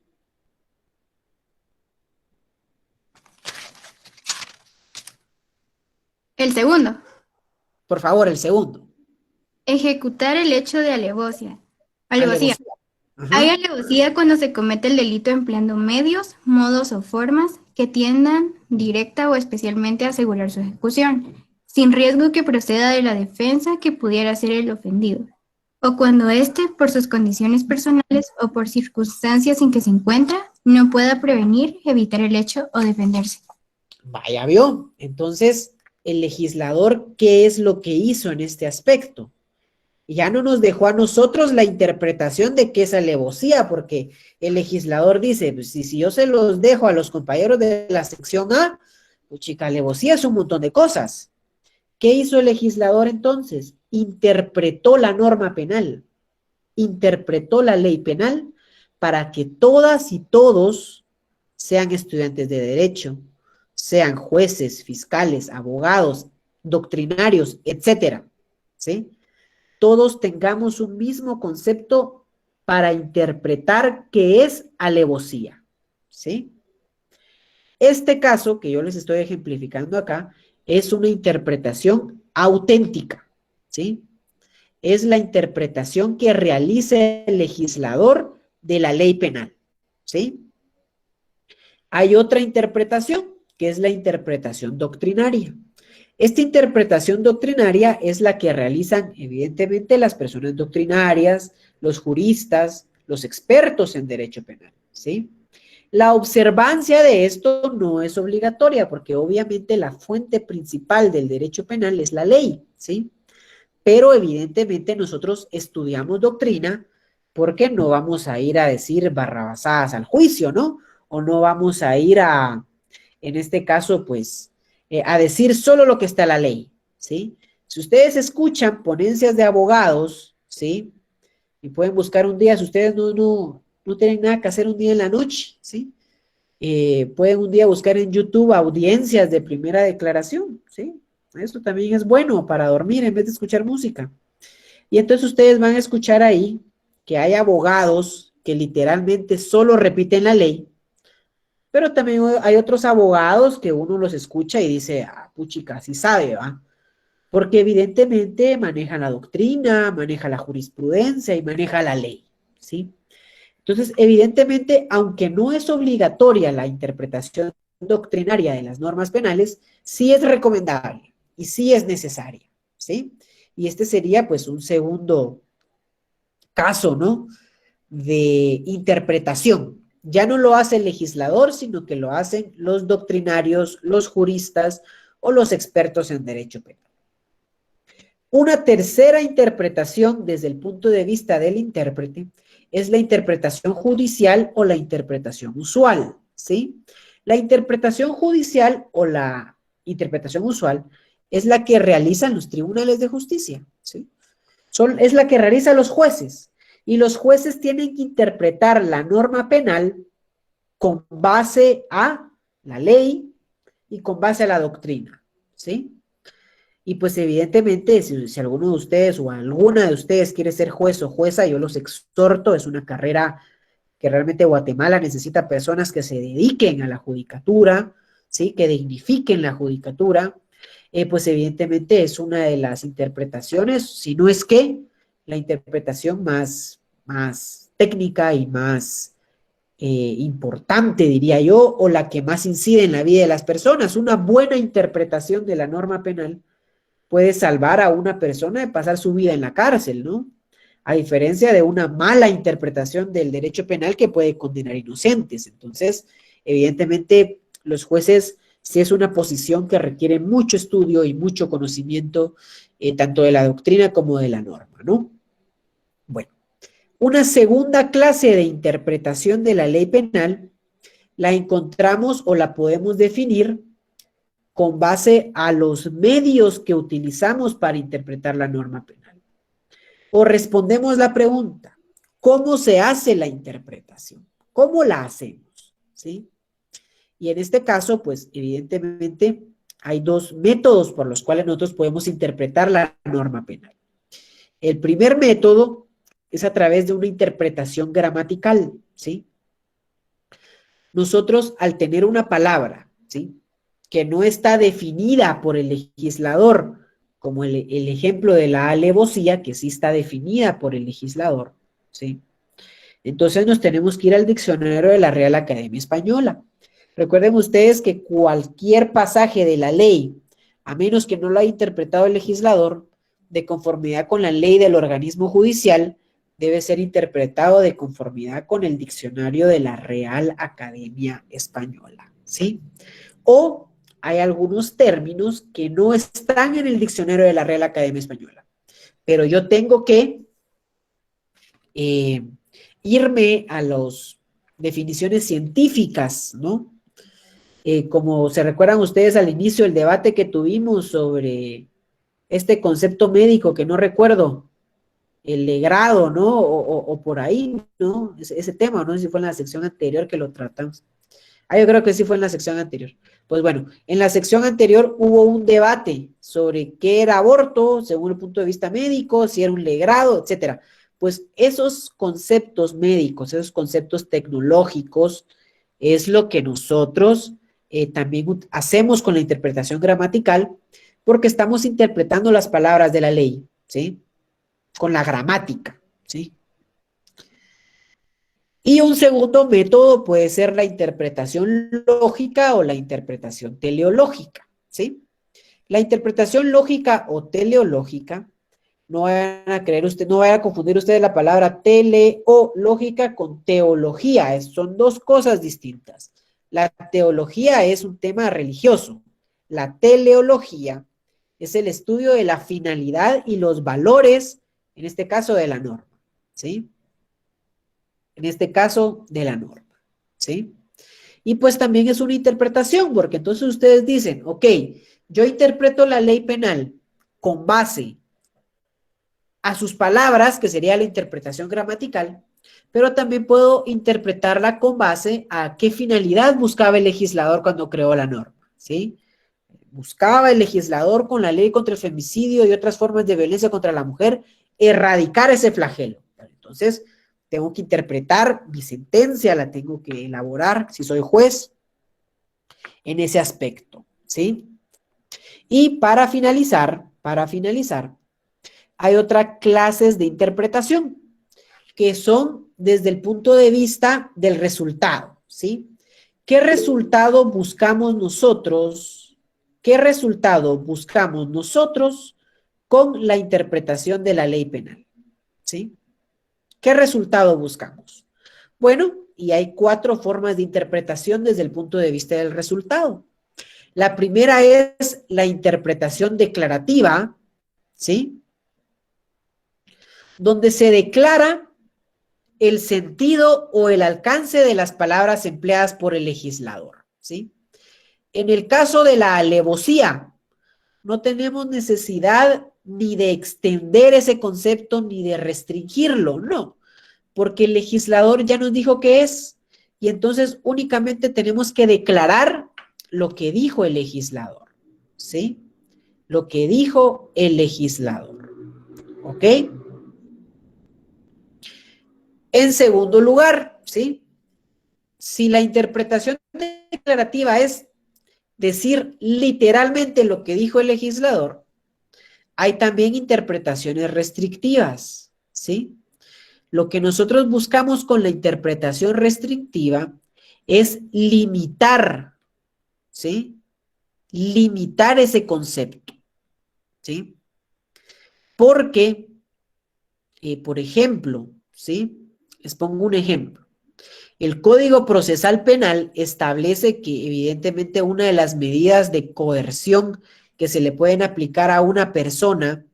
El segundo. Por favor, el segundo. Ejecutar el hecho de alevosía. Alevosía. Ajá. Hay alevosía cuando se comete el delito empleando medios, modos o formas que tiendan directa o especialmente a asegurar su ejecución, sin riesgo que proceda de la defensa que pudiera ser el ofendido, o cuando éste, por sus condiciones personales o por circunstancias en que se encuentra, no pueda prevenir, evitar el hecho o defenderse. Vaya, vio. Entonces, el legislador, ¿qué es lo que hizo en este aspecto? Ya no nos dejó a nosotros la interpretación de qué es alevosía, porque el legislador dice, pues, si yo se los dejo a los compañeros de la sección A, pues chica, alevosía es un montón de cosas. ¿Qué hizo el legislador entonces? Interpretó la norma penal, interpretó la ley penal para que todas y todos sean estudiantes de derecho, sean jueces, fiscales, abogados, doctrinarios, etcétera, ¿sí? Todos tengamos un mismo concepto para interpretar qué es alevosía, ¿sí? Este caso que yo les estoy ejemplificando acá es una interpretación auténtica, ¿sí? Es la interpretación que realiza el legislador de la ley penal, ¿sí? Hay otra interpretación, que es la interpretación doctrinaria. Esta interpretación doctrinaria es la que realizan, evidentemente, las personas doctrinarias, los juristas, los expertos en derecho penal, ¿sí? La observancia de esto no es obligatoria, porque obviamente la fuente principal del derecho penal es la ley, ¿sí? Pero evidentemente nosotros estudiamos doctrina porque no vamos a ir a decir barrabasadas al juicio, ¿no? O no vamos a ir a, en este caso, pues, a decir solo lo que está en la ley, ¿sí? Si ustedes escuchan ponencias de abogados, ¿sí? Y pueden buscar un día, si ustedes no tienen nada que hacer un día en la noche, ¿sí? Pueden un día buscar en YouTube audiencias de primera declaración, ¿sí? Eso también es bueno para dormir en vez de escuchar música. Y entonces ustedes van a escuchar ahí que hay abogados que literalmente solo repiten la ley, pero también hay otros abogados que uno los escucha y dice, ah, puchica, sí sabe, ¿va? Porque evidentemente maneja la doctrina, maneja la jurisprudencia y maneja la ley, ¿sí? Entonces, evidentemente, aunque no es obligatoria la interpretación doctrinaria de las normas penales, sí es recomendable y sí es necesaria, ¿sí? Y este sería, pues, un segundo caso, ¿no?, de interpretación. Ya no lo hace el legislador, sino que lo hacen los doctrinarios, los juristas o los expertos en derecho penal. Una tercera interpretación desde el punto de vista del intérprete es la interpretación judicial o la interpretación usual, ¿sí? La interpretación judicial o la interpretación usual es la que realizan los tribunales de justicia, ¿sí? Es la que realizan los jueces, y los jueces tienen que interpretar la norma penal con base a la ley y con base a la doctrina, ¿sí? Y pues evidentemente, si alguno de ustedes o alguna de ustedes quiere ser juez o jueza, yo los exhorto, es una carrera que realmente Guatemala necesita personas que se dediquen a la judicatura, ¿sí? Que dignifiquen la judicatura, pues evidentemente es una de las interpretaciones, si no es que la interpretación más técnica y más importante, diría yo, o la que más incide en la vida de las personas. Una buena interpretación de la norma penal puede salvar a una persona de pasar su vida en la cárcel, ¿no? A diferencia de una mala interpretación del derecho penal que puede condenar inocentes. Entonces, evidentemente, los jueces sí es una posición que requiere mucho estudio y mucho conocimiento, tanto de la doctrina como de la norma, ¿no? Bueno, una segunda clase de interpretación de la ley penal la encontramos o la podemos definir con base a los medios que utilizamos para interpretar la norma penal. O respondemos la pregunta, ¿cómo se hace la interpretación? ¿Cómo la hacemos? ¿Sí? Y en este caso, pues, evidentemente, hay dos métodos por los cuales nosotros podemos interpretar la norma penal. El primer método es a través de una interpretación gramatical, ¿sí? Nosotros, al tener una palabra, ¿sí?, que no está definida por el legislador, como el ejemplo de la alevosía, que sí está definida por el legislador, ¿sí? Entonces nos tenemos que ir al diccionario de la Real Academia Española. Recuerden ustedes que cualquier pasaje de la ley a menos que no lo haya interpretado el legislador, de conformidad con la ley del organismo judicial, debe ser interpretado de conformidad con el diccionario de la Real Academia Española, ¿sí? O hay algunos términos que no están en el diccionario de la Real Academia Española, pero yo tengo que irme a las definiciones científicas, ¿no? Como se recuerdan ustedes al inicio del debate que tuvimos sobre este concepto médico que no recuerdo, el legrado, ¿no? O por ahí, ¿no? Ese tema, no sé si fue en la sección anterior que lo tratamos. Yo creo que sí fue en la sección anterior. Pues bueno, en la sección anterior hubo un debate sobre qué era aborto, según el punto de vista médico, si era un legrado, etcétera. Pues esos conceptos médicos, esos conceptos tecnológicos, es lo que nosotros también hacemos con la interpretación gramatical, porque estamos interpretando las palabras de la ley, ¿sí? Con la gramática, ¿sí? Y un segundo método puede ser la interpretación lógica o la interpretación teleológica, ¿sí? La interpretación lógica o teleológica, no vayan a creer usted, no vayan a confundir ustedes la palabra teleológica con teología, son dos cosas distintas. La teología es un tema religioso, la teleología es el estudio de la finalidad y los valores, en este caso de la norma, ¿sí? En este caso de la norma, ¿sí? Y pues también es una interpretación, porque entonces ustedes dicen, ok, yo interpreto la ley penal con base a sus palabras, que sería la interpretación gramatical, pero también puedo interpretarla con base a qué finalidad buscaba el legislador cuando creó la norma, ¿sí? Buscaba el legislador con la ley contra el femicidio y otras formas de violencia contra la mujer erradicar ese flagelo. Entonces, tengo que interpretar mi sentencia, la tengo que elaborar, si soy juez, en ese aspecto, ¿sí? Y para finalizar, hay otras clases de interpretación, que son desde el punto de vista del resultado, ¿sí? ¿Qué resultado buscamos nosotros? ¿Qué resultado buscamos nosotros con la interpretación de la ley penal? ¿Sí? ¿Qué resultado buscamos? Bueno, y hay 4 formas de interpretación desde el punto de vista del resultado. La primera es la interpretación declarativa, ¿sí? Donde se declara el sentido o el alcance de las palabras empleadas por el legislador, ¿sí? En el caso de la alevosía, no tenemos necesidad ni de extender ese concepto ni de restringirlo, no, porque el legislador ya nos dijo qué es, y entonces únicamente tenemos que declarar lo que dijo el legislador, ¿sí? Lo que dijo el legislador, ¿ok? En segundo lugar, ¿sí? Si la interpretación declarativa es decir literalmente lo que dijo el legislador, hay también interpretaciones restrictivas, ¿sí? Lo que nosotros buscamos con la interpretación restrictiva es limitar, ¿sí? Limitar ese concepto, ¿sí? Porque, por ejemplo, ¿sí? Les pongo un ejemplo. El Código Procesal Penal establece que evidentemente una de las medidas de coerción que se le pueden aplicar a una persona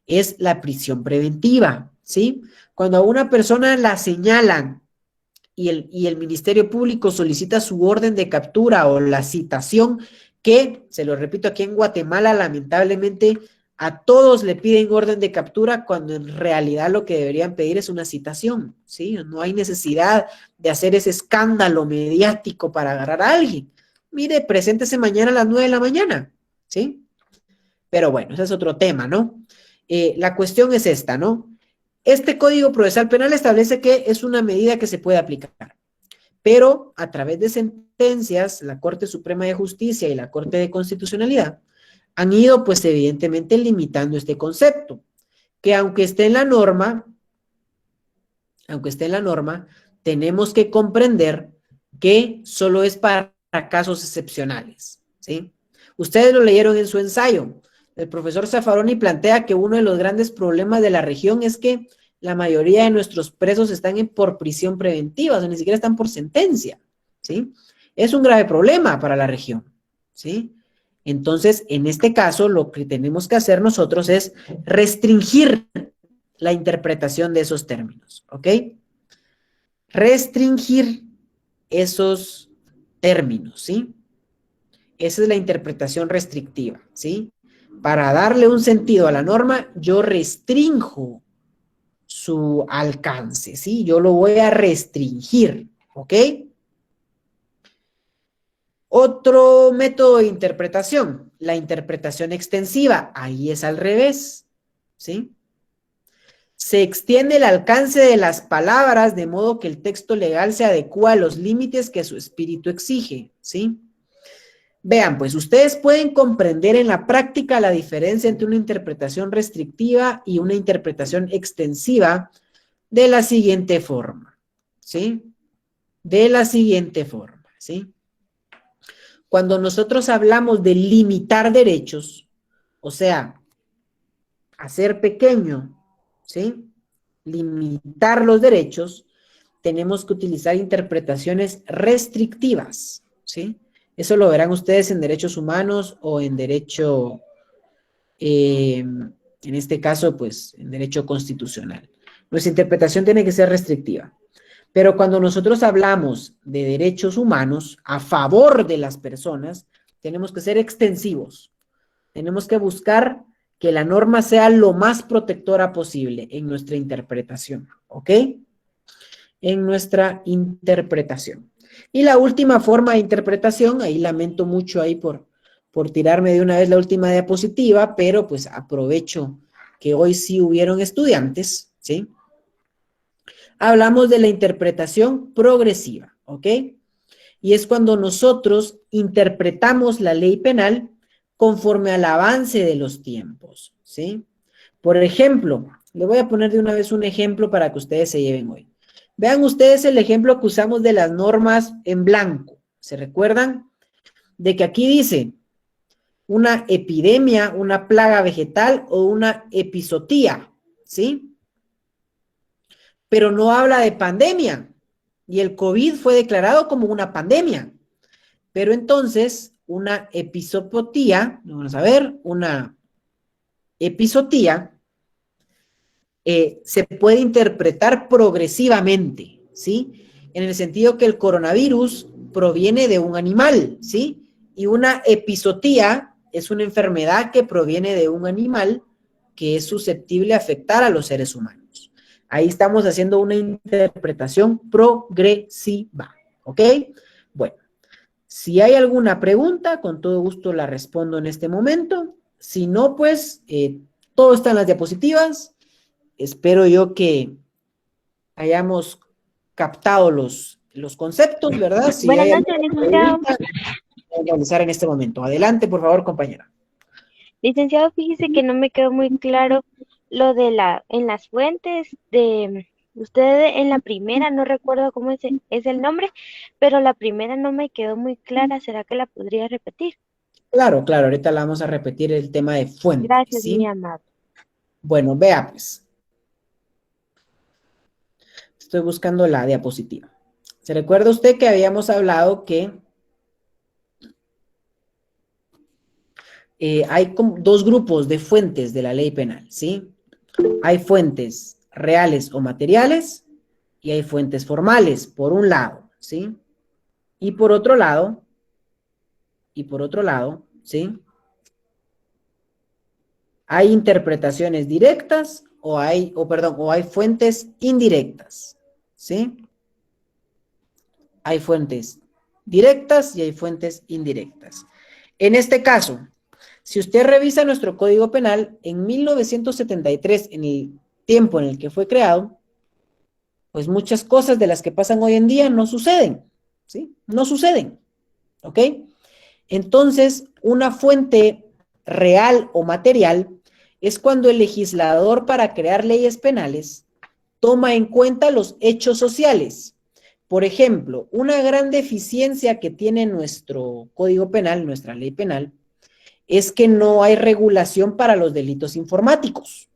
es la prisión preventiva, ¿sí? Cuando a una persona la señalan y el Ministerio Público solicita su orden de captura o la citación, que, se lo repito, aquí en Guatemala lamentablemente a todos le piden orden de captura cuando en realidad lo que deberían pedir es una citación, ¿sí? No hay necesidad de hacer ese escándalo mediático para agarrar a alguien. Mire, preséntese mañana a las 9 de la mañana, ¿sí? Pero bueno, ese es otro tema, ¿no? La cuestión es esta, ¿no? Este Código Procesal Penal establece que es una medida que se puede aplicar, pero a través de sentencias, la Corte Suprema de Justicia y la Corte de Constitucionalidad han ido, pues, evidentemente limitando este concepto, que aunque esté en la norma, tenemos que comprender que solo es para casos excepcionales, ¿sí? Ustedes lo leyeron en su ensayo. El profesor Zaffaroni plantea que uno de los grandes problemas de la región es que la mayoría de nuestros presos están por prisión preventiva, o sea, ni siquiera están por sentencia, ¿sí? Es un grave problema para la región, ¿sí? Entonces, en este caso, lo que tenemos que hacer nosotros es restringir la interpretación de esos términos, ¿ok? Restringir esos términos, ¿sí? Esa es la interpretación restrictiva, ¿sí? Para darle un sentido a la norma, yo restrinjo su alcance, ¿sí? Yo lo voy a restringir, ¿ok? Otro método de interpretación, la interpretación extensiva. Ahí es al revés, ¿sí? Se extiende el alcance de las palabras de modo que el texto legal se adecúa a los límites que su espíritu exige, ¿sí? Vean, pues ustedes pueden comprender en la práctica la diferencia entre una interpretación restrictiva y una interpretación extensiva de la siguiente forma, ¿sí? De la siguiente forma, ¿sí? Cuando nosotros hablamos de limitar derechos, o sea, hacer pequeño, ¿sí? Limitar los derechos, tenemos que utilizar interpretaciones restrictivas, ¿sí? Eso lo verán ustedes en derechos humanos o en derecho, en este caso, pues, en derecho constitucional. Nuestra interpretación tiene que ser restrictiva. Pero cuando nosotros hablamos de derechos humanos a favor de las personas, tenemos que ser extensivos. Tenemos que buscar que la norma sea lo más protectora posible en nuestra interpretación, ¿ok? En nuestra interpretación. Y la última forma de interpretación, ahí lamento mucho ahí por tirarme de una vez la última diapositiva, pero pues aprovecho que hoy sí hubieron estudiantes, ¿sí? Hablamos de la interpretación progresiva, ¿ok? Y es cuando nosotros interpretamos la ley penal conforme al avance de los tiempos, ¿sí? Por ejemplo, le voy a poner de una vez un ejemplo para que ustedes se lleven hoy. Vean ustedes el ejemplo que usamos de las normas en blanco. ¿Se recuerdan? De que aquí dice una epidemia, una plaga vegetal o una episotía, ¿sí? Pero no habla de pandemia. Y el COVID fue declarado como una pandemia. Pero entonces, una episopotía, vamos a ver, una episotía se puede interpretar progresivamente, ¿sí? En el sentido que el coronavirus proviene de un animal, ¿sí? Y una episotía es una enfermedad que proviene de un animal que es susceptible a afectar a los seres humanos. Ahí estamos haciendo una interpretación progresiva, ¿ok? Bueno, si hay alguna pregunta, con todo gusto la respondo en este momento. Si no, pues, todo está en las diapositivas. Espero yo que hayamos captado los conceptos, ¿verdad? Si Buenas hay noches, alguna licenciado. pregunta, vamos a realizar en este momento. Adelante, por favor, compañera. Licenciado, fíjese que no me quedó muy claro lo de en las fuentes de usted en la primera, no recuerdo cómo es el nombre, pero la primera no me quedó muy clara. ¿Será que la podría repetir? Claro, claro, ahorita la vamos a repetir el tema de fuentes, Gracias, ¿sí? mi amado. Bueno, vea pues. Estoy buscando la diapositiva. ¿Se recuerda usted que habíamos hablado que hay dos grupos de fuentes de la ley penal, ¿sí? Hay fuentes reales o materiales y hay fuentes formales, por un lado, ¿sí? Y por otro lado, ¿sí? Hay interpretaciones directas o hay fuentes indirectas, ¿sí? Hay fuentes directas y hay fuentes indirectas. En este caso, si usted revisa nuestro Código Penal, en 1973, en el tiempo en el que fue creado, pues muchas cosas de las que pasan hoy en día no suceden, ¿sí? No suceden, ¿ok? Entonces, una fuente real o material es cuando el legislador, para crear leyes penales, toma en cuenta los hechos sociales. Por ejemplo, una gran deficiencia que tiene nuestro Código Penal, nuestra ley penal, es que no hay regulación para los delitos informáticos,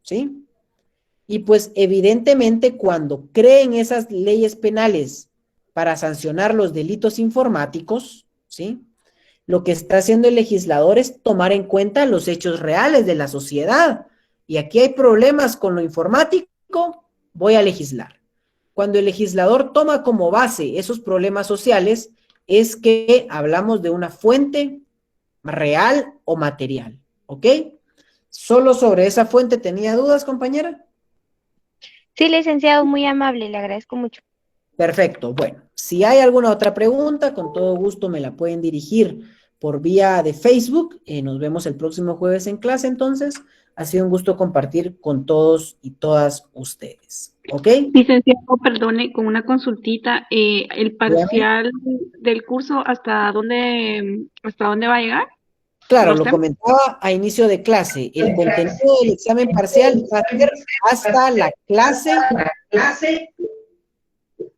¿sí? Y pues evidentemente cuando creen esas leyes penales para sancionar los delitos informáticos, ¿sí? Lo que está haciendo el legislador es tomar en cuenta los hechos reales de la sociedad. Y aquí hay problemas con lo informático, voy a legislar. Cuando el legislador toma como base esos problemas sociales, es que hablamos de una fuente real o material, ¿ok? ¿Solo sobre esa fuente tenía dudas, compañera? Sí, licenciado, muy amable, le agradezco mucho. Perfecto, bueno, si hay alguna otra pregunta, con todo gusto me la pueden dirigir por vía de Facebook. Nos vemos el próximo jueves en clase, entonces. Ha sido un gusto compartir con todos y todas ustedes, ¿ok? Licenciado, perdone, con una consultita, el parcial del curso, ¿hasta dónde va a llegar? Claro, lo comentaba a inicio de clase. El contenido del examen parcial va a ser hasta la clase.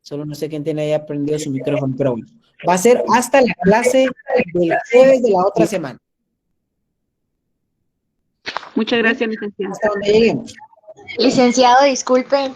Solo no sé quién tiene ahí aprendido su micrófono, pero bueno. Va a ser hasta la clase del jueves de la otra semana. Muchas gracias, licenciado. Hasta donde lleguemos. Licenciado, disculpe.